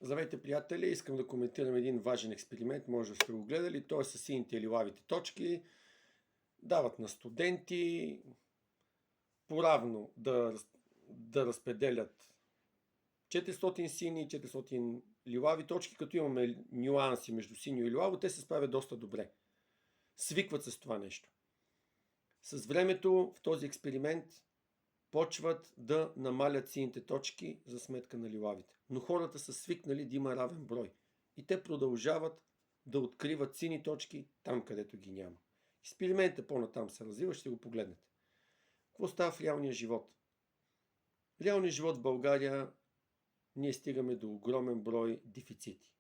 Здравейте, приятели! Искам да коментирам един важен експеримент, може да сте го гледали. Той е с сините и лилавите точки. Дават на студенти поравно да разпределят 400 сини и 400 лилави точки, като имаме нюанси между синьо и лилаво, те се справят доста добре. Свикват с това нещо. С времето в този експеримент почват да намалят сините точки за сметка на лилавите. Но хората са свикнали да има равен брой. И те продължават да откриват сини точки там, където ги няма. Експериментът по-натам се развива, ще го погледнете. Какво става в реалния живот? В реалния живот в България ние стигаме до огромен брой дефицити.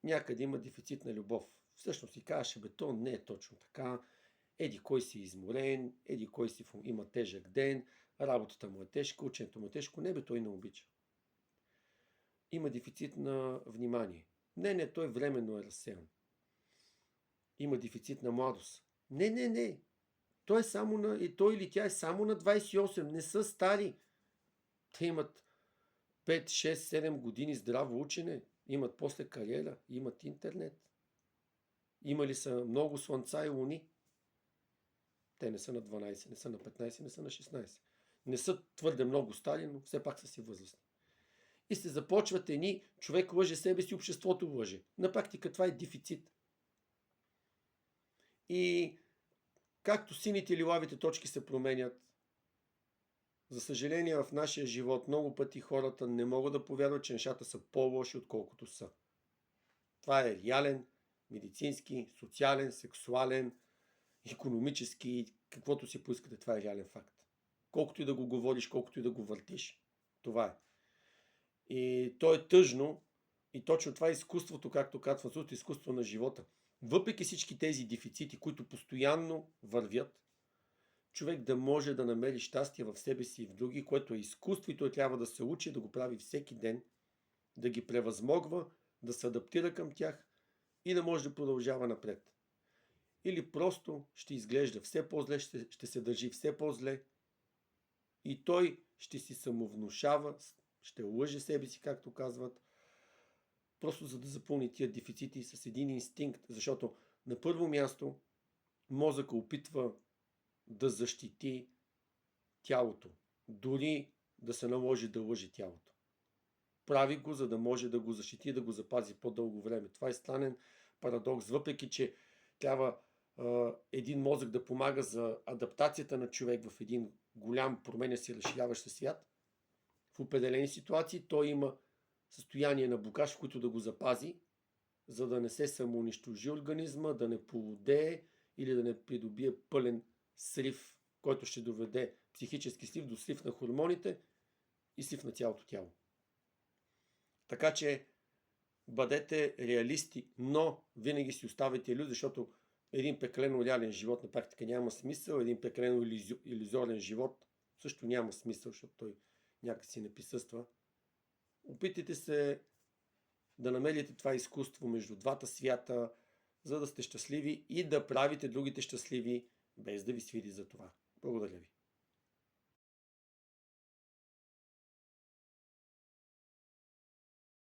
Някъде има дефицит на любов. Всъщност си казваше, то не е точно така. Еди кой си изморен, еди кой си има тежък ден, работата му е тежка, ученето му е тежко. Не той не обича. Има дефицит на внимание. Не, той временно е разсеян. Има дефицит на младост. Не. Той или тя е само на 28, не са стари. Те имат 5, 6, 7 години здраво учене, имат после кариера, имат интернет. Имали са много слънца и луни. Те не са на 12, не са на 15, не са на 16. Не са твърде много стари, но все пак са си възрастни. И се започват човек лъже себе си, обществото лъже. На практика това е дефицит. И както сините и лилавите точки се променят, за съжаление в нашия живот много пъти хората не могат да повярват, че нещата са по-лоши, отколкото са. Това е реален, медицински, социален, сексуален, икономически, каквото си поискате, това е реален факт. Колкото и да го говориш, колкото и да го въртиш, това е. И то е тъжно и точно това е изкуството, както казвам, изкуство на живота. Въпреки всички тези дефицити, които постоянно вървят, човек да може да намери щастие в себе си и в други, което е изкуство и той трябва да се учи, да го прави всеки ден, да ги превъзмогва, да се адаптира към тях и да може да продължава напред. Или просто ще изглежда все по-зле, ще се държи все по-зле и той ще си самовнушава, ще лъже себе си, както казват, просто за да запълни тия дефицити с един инстинкт, защото на първо място мозъка опитва да защити тялото, дори да се наложи да лъже тялото. Прави го, за да може да го защити и да го запази по-дълго време. Това е странен парадокс, въпреки че трябва един мозък да помага за адаптацията на човек в един голям променя си разширяващ се свят. В определени ситуации той има състояние на блокаж, в които да го запази, за да не се самоунищожи организма, да не полудее или да не придобие пълен срив, който ще доведе психически срив до срив на хормоните и срив на цялото тяло. Така че бъдете реалисти, но винаги си оставайте илюзии, защото един прекалено реален живот на практика няма смисъл, един прекалено илюзорен живот също няма смисъл, защото той някакси не присъства. Опитайте се да намерите това изкуство между двата свята, за да сте щастливи и да правите другите щастливи, без да ви свири за това. Благодаря ви.